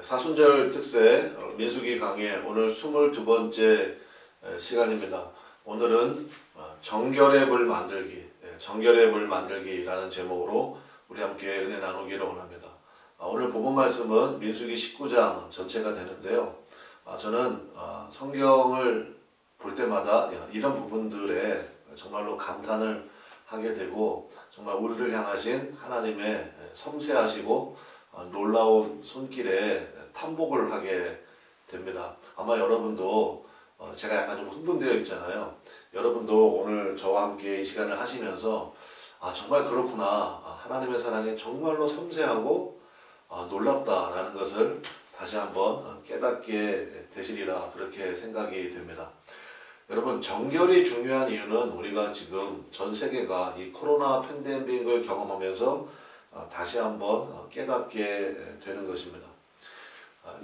사순절 특세 민수기 강의 오늘 22번째 시간입니다. 오늘은 정결의 물 만들기, 정결의 물 만들기라는 제목으로 우리 함께 은혜 나누기를 원합니다. 오늘 본문 말씀은 민수기 19장 전체가 되는데요. 저는 성경을 볼 때마다 이런 부분들에 정말로 감탄을 하게 되고 정말 우리를 향하신 하나님의 섬세하시고 놀라운 손길에 탐복을 하게 됩니다. 아마 여러분도 제가 약간 좀 흥분되어 있잖아요. 여러분도 오늘 저와 함께 이 시간을 하시면서 정말 그렇구나, 하나님의 사랑이 정말로 섬세하고 놀랍다라는 것을 다시 한번 깨닫게 되시리라 그렇게 생각이 됩니다. 여러분, 정결이 중요한 이유는 우리가 지금 전 세계가 이 코로나 팬데믹을 경험하면서 다시 한번 깨닫게 되는 것입니다.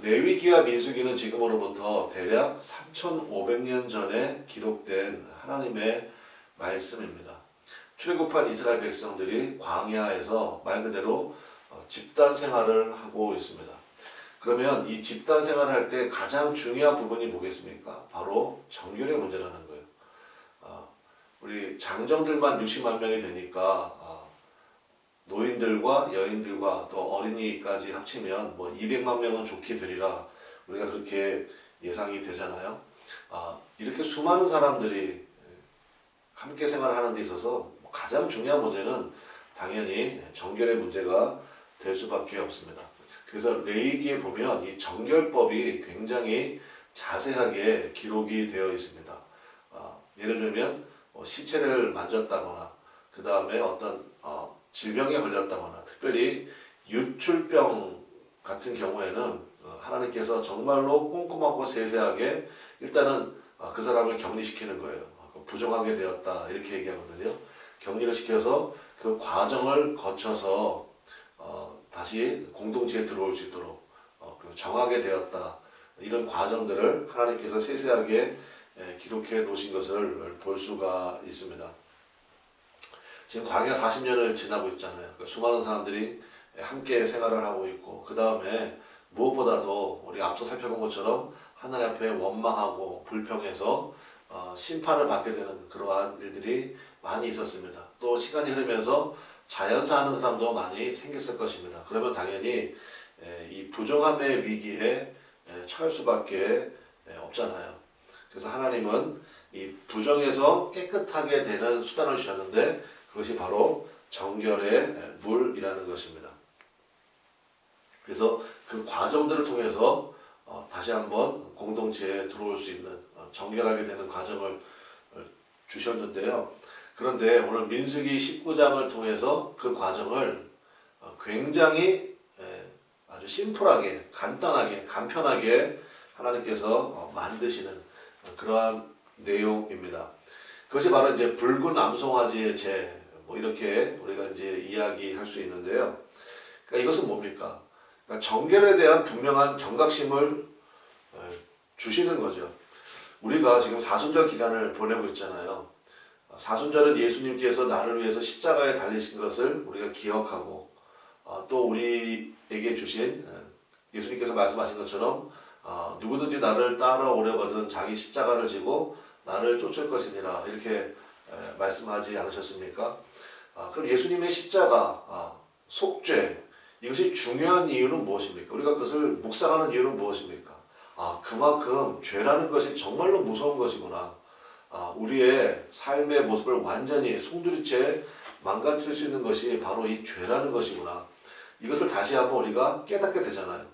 레위기와 민수기는 지금으로부터 대략 3,500년 전에 기록된 하나님의 말씀입니다. 출애굽한 이스라엘 백성들이 광야에서 말 그대로 집단 생활을 하고 있습니다. 그러면 이 집단 생활을 할 때 가장 중요한 부분이 뭐겠습니까? 바로 정결의 문제라는 거예요. 우리 장정들만 60만 명이 되니까 노인들과 여인들과 또 어린이까지 합치면 뭐 200만 명은 좋게 되리라 우리가 그렇게 예상이 되잖아요. 이렇게 수많은 사람들이 함께 생활하는 데 있어서 가장 중요한 문제는 당연히 정결의 문제가 될 수밖에 없습니다. 그래서 레위기에 보면 이 정결법이 굉장히 자세하게 기록이 되어 있습니다. 예를 들면 시체를 만졌다거나 그 다음에 어떤 질병에 걸렸다거나 특별히 유출병 같은 경우에는 하나님께서 정말로 꼼꼼하고 세세하게 일단은 그 사람을 격리시키는 거예요. 부정하게 되었다 이렇게 얘기하거든요. 격리를 시켜서 그 과정을 거쳐서 다시 공동체에 들어올 수 있도록 그리고 정하게 되었다 이런 과정들을 하나님께서 세세하게 기록해 놓으신 것을 볼 수가 있습니다. 지금 광야 40년을 지나고 있잖아요. 수많은 사람들이 함께 생활을 하고 있고 그 다음에 무엇보다도 우리 앞서 살펴본 것처럼 하나님 앞에 원망하고 불평해서 심판을 받게 되는 그러한 일들이 많이 있었습니다. 또 시간이 흐르면서 자연사하는 사람도 많이 생겼을 것입니다. 그러면 당연히 이 부정함의 위기에 처할 수밖에 없잖아요. 그래서 하나님은 이 부정에서 깨끗하게 되는 수단을 주셨는데 그것이 바로 정결의 물이라는 것입니다. 그래서 그 과정들을 통해서 다시 한번 공동체에 들어올 수 있는 정결하게 되는 과정을 주셨는데요. 그런데 오늘 민수기 19장을 통해서 그 과정을 굉장히 아주 심플하게, 간단하게, 간편하게 하나님께서 만드시는 그러한 내용입니다. 그것이 바로 이제 붉은 암송아지의 제, 뭐 이렇게 우리가 이제 이야기할 수 있는데요. 그러니까 이것은 뭡니까? 그러니까 정결에 대한 분명한 경각심을 주시는 거죠. 우리가 지금 사순절 기간을 보내고 있잖아요. 사순절은 예수님께서 나를 위해서 십자가에 달리신 것을 우리가 기억하고 또 우리에게 주신 예수님께서 말씀하신 것처럼 누구든지 나를 따라오려거든 자기 십자가를 지고 나를 쫓을 것이니라 이렇게 말씀하지 않으셨습니까? 그럼 예수님의 십자가, 속죄 이것이 중요한 이유는 무엇입니까? 우리가 그것을 묵상하는 이유는 무엇입니까? 그만큼 죄라는 것이 정말로 무서운 것이구나. 우리의 삶의 모습을 완전히 송두리째 망가뜨릴 수 있는 것이 바로 이 죄라는 것이구나. 이것을 다시 한번 우리가 깨닫게 되잖아요.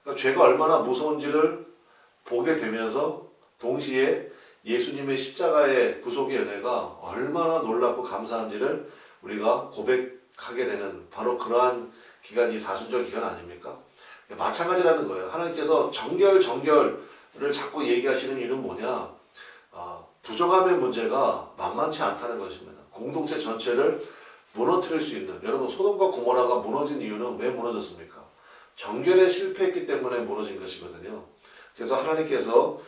그러니까 죄가 얼마나 무서운지를 보게 되면서 동시에 예수님의 십자가의 구속의 은혜가 얼마나 놀랍고 감사한지를 우리가 고백하게 되는 바로 그러한 기간이 사순절 기간 아닙니까? 마찬가지라는 거예요. 하나님께서 정결을 자꾸 얘기하시는 이유는 뭐냐? 부정함의 문제가 만만치 않다는 것입니다. 공동체 전체를 무너뜨릴 수 있는, 여러분 소돔과 고모라가 무너진 이유는 왜 무너졌습니까? 정결에 실패했기 때문에 무너진 것이거든요. 그래서 하나님께서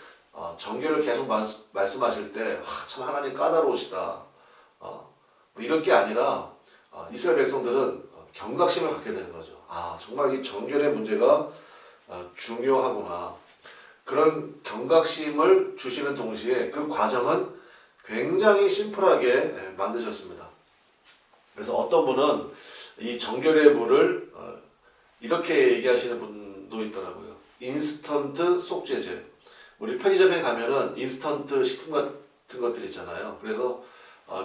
정결을 계속 말씀하실 때 참 하나님 까다로우시다 뭐 이럴 게 아니라 이스라엘 백성들은 경각심을 갖게 되는 거죠. 정말 이 정결의 문제가 중요하구나. 그런 경각심을 주시는 동시에 그 과정은 굉장히 심플하게 만드셨습니다. 그래서 어떤 분은 이 정결의 물을 이렇게 얘기하시는 분도 있더라고요. 인스턴트 속죄제. 우리 편의점에 가면은 인스턴트 식품 같은 것들 있잖아요. 그래서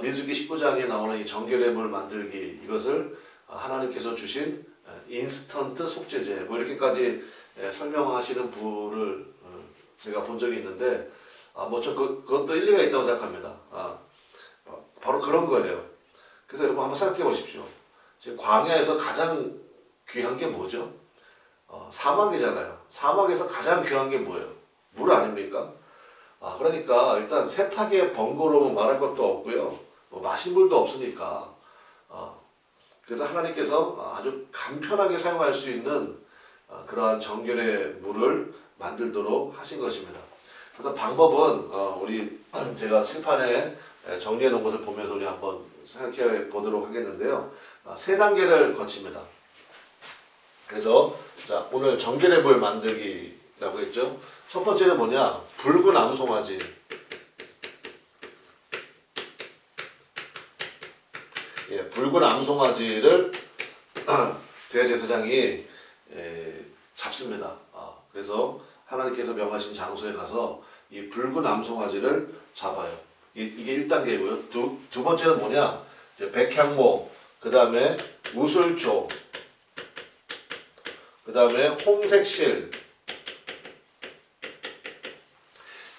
민수기 19장에 나오는 이 정결의 물 만들기, 이것을 하나님께서 주신 인스턴트 속죄제, 뭐 이렇게까지 설명하시는 분을 제가 본 적이 있는데, 저 그것도 일리가 있다고 생각합니다. 바로 그런 거예요. 그래서 여러분 한번 생각해 보십시오. 지금 광야에서 가장 귀한 게 뭐죠? 사막이잖아요. 사막에서 가장 귀한 게 뭐예요? 물 아닙니까? 그러니까 일단 세탁에 번거로우면 말할 것도 없고요. 뭐 마실 물도 없으니까. 그래서 하나님께서 아주 간편하게 사용할 수 있는 그러한 정결의 물을 만들도록 하신 것입니다. 그래서 방법은 우리 제가 칠판에 정리해 놓은 것을 보면서 우리 한번 생각해 보도록 하겠는데요. 세 단계를 거칩니다. 그래서 자, 오늘 정결의 물 만들기라고 했죠. 첫 번째는 뭐냐? 붉은 암송아지. 붉은 암송아지를 대제사장이 잡습니다. 그래서 하나님께서 명하신 장소에 가서 이 붉은 암송아지를 잡아요. 이게 1단계이고요. 두 번째는 뭐냐? 이제 백향목, 그 다음에 우슬초, 그 다음에 홍색실.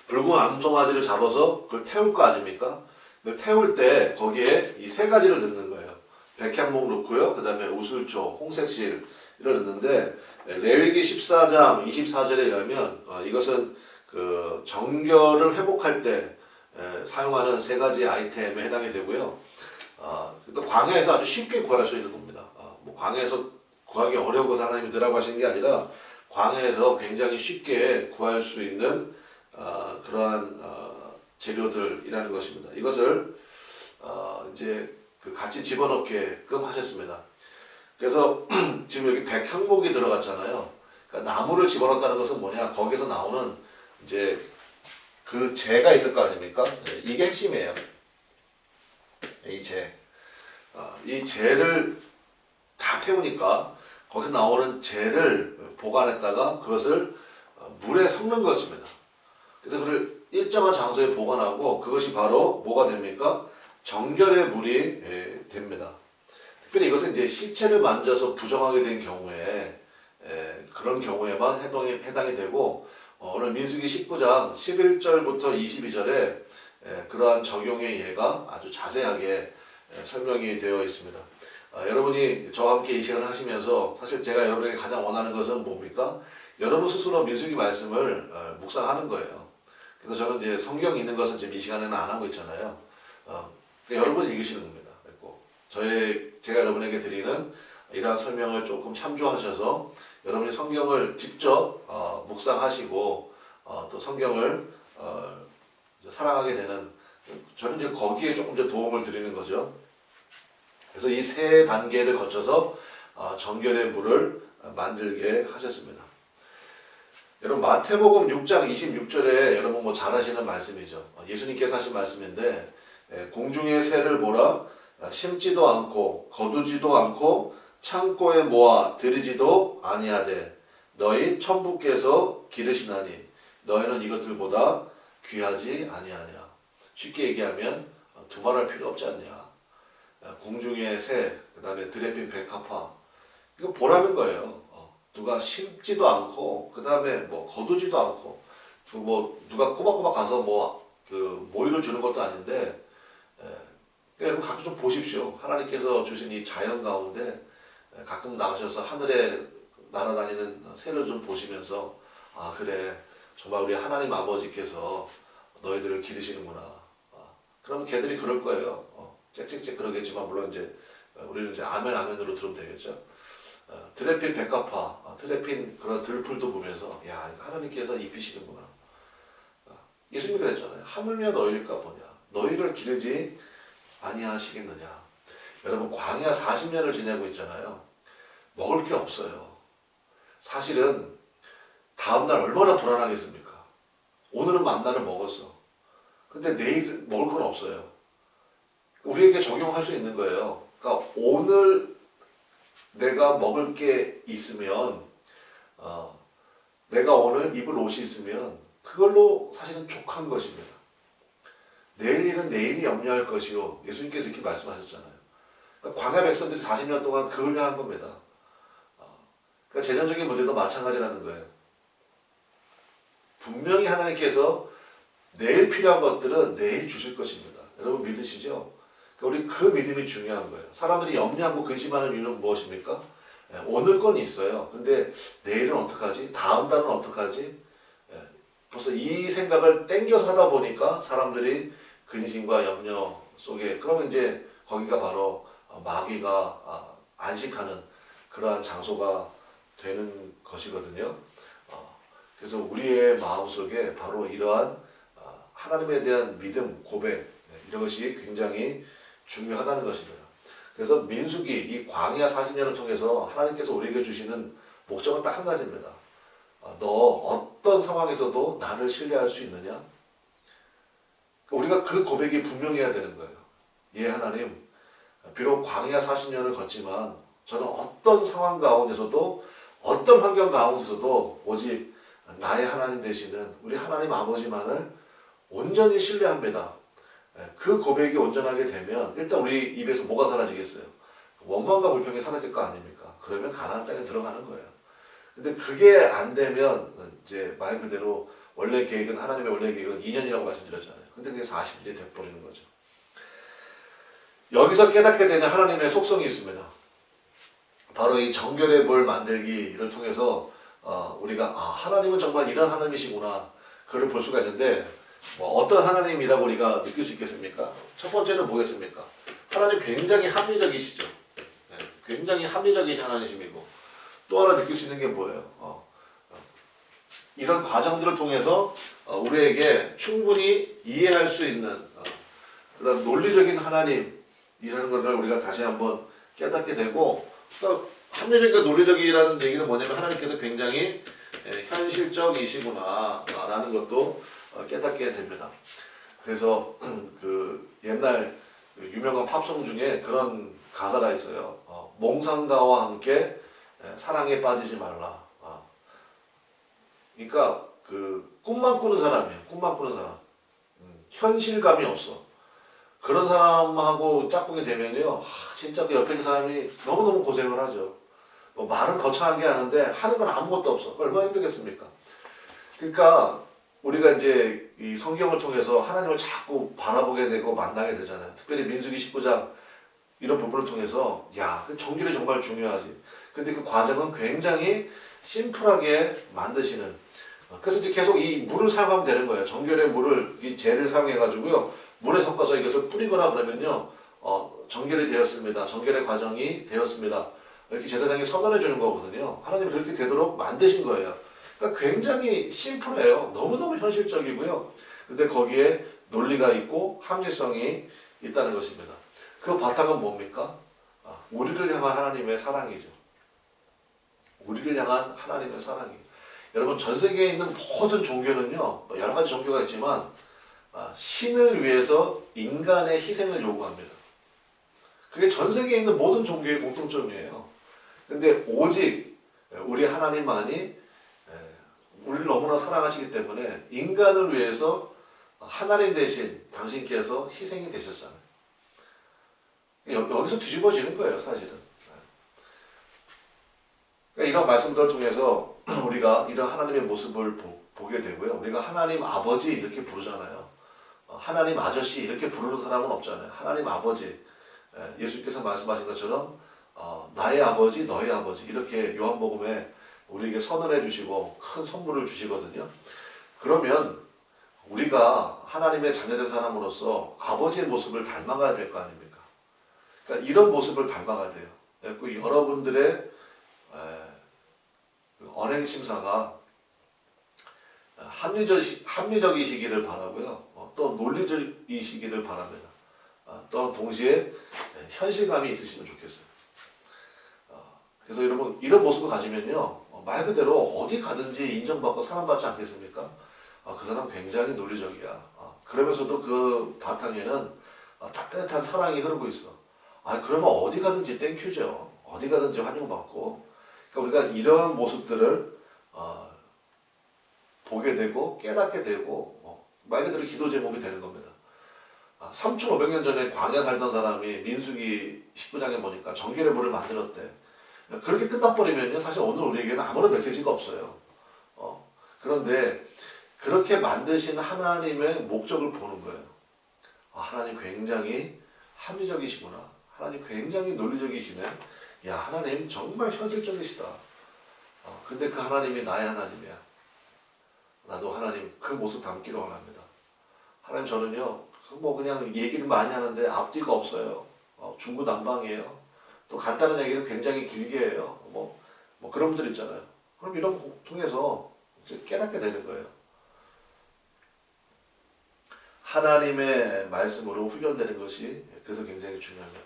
붉은 암송아지를 잡아서 그걸 태울 거 아닙니까? 그걸 태울 때 거기에 이 세 가지를 넣는 거예요. 백향목 넣고요. 그 다음에 우슬초, 홍색실 이를 넣는데, 레위기 14장 24절에 의하면 이것은 그 정결을 회복할 때 사용하는 세 가지 아이템에 해당이 되고요. 또 광야에서 아주 쉽게 구할 수 있는 겁니다. 뭐 광야에서 구하기 어려운 것을 하나님이 넣으라고 하시는 게 아니라 광야에서 굉장히 쉽게 구할 수 있는 그러한 재료들이라는 것입니다. 이것을 이제 그 같이 집어넣게끔 하셨습니다. 그래서 지금 여기 백향목이 들어갔잖아요. 그러니까 나무를 집어넣었다는 것은 뭐냐? 거기서 나오는 이제 그 재가 있을 거 아닙니까? 이게 핵심이에요. 이 재. 이 재를 다 태우니까 거기서 나오는 재를 보관했다가 그것을 물에 섞는 것입니다. 그래서 그걸 일정한 장소에 보관하고 그것이 바로 뭐가 됩니까? 정결의 물이 됩니다. 특별히 이것은 이제 시체를 만져서 부정하게 된 경우에 그런 경우에만 해당이 되고 오늘 민수기 19장 11절부터 22절에 그러한 적용의 예가 아주 자세하게 설명이 되어 있습니다. 여러분이 저와 함께 이 시간을 하시면서 사실 제가 여러분에게 가장 원하는 것은 뭡니까? 여러분 스스로 민수기 말씀을 묵상하는 거예요. 그래서 저는 이제 성경 읽는 것은 지금 이 시간에는 안 하고 있잖아요. 여러분이 읽으시는 겁니다. 제가 여러분에게 드리는 이러한 설명을 조금 참조하셔서 여러분이 성경을 직접 묵상하시고 또 성경을 사랑하게 되는, 저는 이제 거기에 조금 더 도움을 드리는 거죠. 그래서 이 세 단계를 거쳐서 정결의 물을 만들게 하셨습니다. 여러분 마태복음 6장 26절에 여러분 뭐 잘 아시는 말씀이죠. 예수님께서 하신 말씀인데 공중의 새를 보라, 심지도 않고 거두지도 않고 창고에 모아 들이지도 아니하되 너희 천부께서 기르시나니 너희는 이것들보다 귀하지 아니하냐. 쉽게 얘기하면 두말할 필요 없지 않냐. 공중의 새, 그 다음에 들에 핀 백합화, 이거 보라는 거예요. 누가 심지도 않고 그 다음에 뭐 거두지도 않고 뭐 누가 꼬박꼬박 가서 그 모이를 주는 것도 아닌데, 여러분 가끔 좀 보십시오. 하나님께서 주신 이 자연 가운데 가끔 나가셔서 하늘에 날아다니는 새를 좀 보시면서 그래 정말 우리 하나님 아버지께서 너희들을 기르시는구나. 그러면 걔들이 그럴 거예요. 짹짹짹 그러겠지만 물론 이제 우리는 이제 아멘 아멘으로 들으면 되겠죠. 들에 핀 백합화, 들에 핀 그런 들풀도 보면서 야 하나님께서 입히시는구나. 예수님이 그랬잖아요. 하물며 너희일까 보냐. 너희를 기르지 아니하시겠느냐. 여러분 광야 40년을 지내고 있잖아요. 먹을 게 없어요. 사실은 다음날 얼마나 불안하겠습니까? 오늘은 만나를 먹었어. 근데 내일 먹을 건 없어요. 우리에게 적용할 수 있는 거예요. 그러니까 오늘 내가 먹을 게 있으면 내가 오늘 입을 옷이 있으면 그걸로 사실은 족한 것입니다. 내일 일은 내일이 염려할 것이요. 예수님께서 이렇게 말씀하셨잖아요. 그러니까 광야 백성들이 40년 동안 그걸 한 겁니다. 그러니까 재정적인 문제도 마찬가지라는 거예요. 분명히 하나님께서 내일 필요한 것들은 내일 주실 것입니다. 여러분 믿으시죠? 그러니까 우리 그 믿음이 중요한 거예요. 사람들이 염려하고 근심하는 이유는 무엇입니까? 오늘 건 있어요. 근데 내일은 어떡하지? 다음 달은 어떡하지? 벌써 이 생각을 땡겨서 하다 보니까 사람들이 근심과 염려 속에, 그러면 이제 거기가 바로 마귀가 안식하는 그러한 장소가 되는 것이거든요. 그래서 우리의 마음속에 바로 이러한 하나님에 대한 믿음, 고백, 이런 것이 굉장히 중요하다는 것입니다. 그래서 민수기, 이 광야 40년을 통해서 하나님께서 우리에게 주시는 목적은 딱 한 가지입니다. 너 어떤 상황에서도 나를 신뢰할 수 있느냐? 우리가 그 고백이 분명해야 되는 거예요. 예, 하나님, 비록 광야 40년을 걷지만 저는 어떤 상황 가운데서도, 어떤 환경 가운데서도 오직 나의 하나님 되시는 우리 하나님 아버지만을 온전히 신뢰합니다. 그 고백이 온전하게 되면 일단 우리 입에서 뭐가 사라지겠어요? 원망과 불평이 사라질 거 아닙니까? 그러면 가나안 땅에 들어가는 거예요. 근데 그게 안 되면 이제 말 그대로 원래 계획은, 하나님의 원래 계획은 2년이라고 말씀드렸잖아요. 근데 그게 40일이 돼버리는 거죠. 여기서 깨닫게 되는 하나님의 속성이 있습니다. 바로 이 정결의 물 만들기를 통해서 우리가 하나님은 정말 이런 하나님이시구나, 그걸 볼 수가 있는데, 어떤 하나님이라고 우리가 느낄 수 있겠습니까? 첫 번째는 뭐겠습니까? 하나님 굉장히 합리적이시죠. 굉장히 합리적이신 하나님이시고, 또 하나 느낄 수 있는 게 뭐예요? 이런 과정들을 통해서 우리에게 충분히 이해할 수 있는 그런 논리적인 하나님이라는 것을 우리가 다시 한번 깨닫게 되고, 합리적이고 논리적이라는 얘기는 뭐냐면 하나님께서 굉장히 현실적이시구나 라는 것도 깨닫게 됩니다. 그래서 그 옛날 유명한 팝송 중에 그런 가사가 있어요. 몽상가와 함께 사랑에 빠지지 말라. 그러니까 그 꿈만 꾸는 사람이에요. 꿈만 꾸는 사람. 현실감이 없어. 그런 사람하고 짝꿍이 되면요, 진짜 그 옆에 있는 사람이 너무너무 고생을 하죠. 말은 거창하게 하는데 하는 건 아무것도 없어. 얼마나 힘들겠습니까? 그러니까 우리가 이제 이 성경을 통해서 하나님을 자꾸 바라보게 되고 만나게 되잖아요. 특별히 민수기 19장 이런 부분을 통해서 정결이 정말 중요하지. 근데 그 과정은 굉장히 심플하게 만드시는. 그래서 이제 계속 이 물을 사용하면 되는 거예요. 정결의 물을, 이 젤을 사용해가지고요, 물에 섞어서 이것을 뿌리거나 그러면요, 정결이 되었습니다. 정결의 과정이 되었습니다. 이렇게 제사장이 선언해 주는 거거든요. 하나님이 그렇게 되도록 만드신 거예요. 그러니까 굉장히 심플해요. 너무너무 현실적이고요. 근데 거기에 논리가 있고 합리성이 있다는 것입니다. 그 바탕은 뭡니까? 우리를 향한 하나님의 사랑이죠. 우리를 향한 하나님의 사랑이. 여러분, 전 세계에 있는 모든 종교는요, 여러 가지 종교가 있지만 신을 위해서 인간의 희생을 요구합니다. 그게 전 세계에 있는 모든 종교의 공통점이에요. 근데 오직 우리 하나님만이 우리를 너무나 사랑하시기 때문에 인간을 위해서 하나님 대신 당신께서 희생이 되셨잖아요. 여기서 뒤집어지는 거예요, 사실은. 그러니까 이런 말씀들을 통해서 우리가 이런 하나님의 모습을 보게 되고요. 우리가 하나님 아버지 이렇게 부르잖아요. 하나님 아저씨 이렇게 부르는 사람은 없잖아요. 하나님 아버지. 예수님께서 말씀하신 것처럼 나의 아버지, 너의 아버지, 이렇게 요한복음에 우리에게 선언해 주시고 큰 선물을 주시거든요. 그러면 우리가 하나님의 자녀된 사람으로서 아버지의 모습을 닮아가야 될 거 아닙니까? 그러니까 이런 모습을 닮아가야 돼요. 그 여러분들의 언행심사가 합리적이시기를 바라고요. 또 논리적이시기를 바랍니다. 또 동시에 현실감이 있으시면 좋겠어요. 그래서 여러분, 이런 모습을 가지면요, 말 그대로 어디 가든지 인정받고 사랑받지 않겠습니까? 그 사람 굉장히 논리적이야. 그러면서도 그 바탕에는 따뜻한 사랑이 흐르고 있어. 그러면 어디 가든지 땡큐죠. 어디 가든지 환영받고. 그러니까 우리가 이러한 모습들을 보게 되고 깨닫게 되고 말 그대로 기도 제목이 되는 겁니다. 3,500년 전에 광야 살던 사람이 민수기 19장에 보니까 정결의 물을 만들었대. 그렇게 끝나버리면요 사실 오늘 우리에게는 아무런 메시지가 없어요. 그런데 그렇게 만드신 하나님의 목적을 보는 거예요. 하나님 굉장히 합리적이시구나. 하나님 굉장히 논리적이시네. 야, 하나님 정말 현실적이시다. 근데 그 하나님이 나의 하나님이야. 나도 하나님 그 모습 담기를 원합니다. 하나님 저는요 뭐 그냥 얘기를 많이 하는데 앞뒤가 없어요. 중구난방이에요. 또 간단한 얘기를 굉장히 길게 해요. 뭐 그런 분들 있잖아요. 그럼 이런 거 통해서 이제 깨닫게 되는 거예요. 하나님의 말씀으로 훈련되는 것이 그래서 굉장히 중요합니다.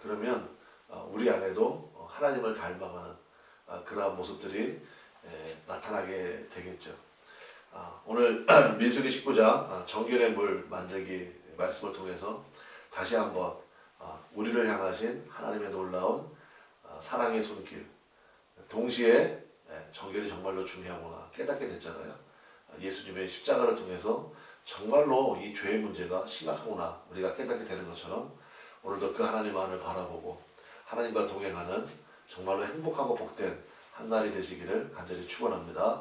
그러면 우리 안에도 하나님을 닮아가는 그러한 모습들이 나타나게 되겠죠. 오늘 민수기 19장 정결의 물 만들기 말씀을 통해서 다시 한번 우리를 향하신 하나님의 놀라운 사랑의 손길, 동시에 정결이 정말로 중요하구나 깨닫게 됐잖아요. 예수님의 십자가를 통해서 정말로 이 죄의 문제가 심각하구나 우리가 깨닫게 되는 것처럼 오늘도 그 하나님만을 바라보고 하나님과 동행하는 정말로 행복하고 복된 한 날이 되시기를 간절히 축원합니다.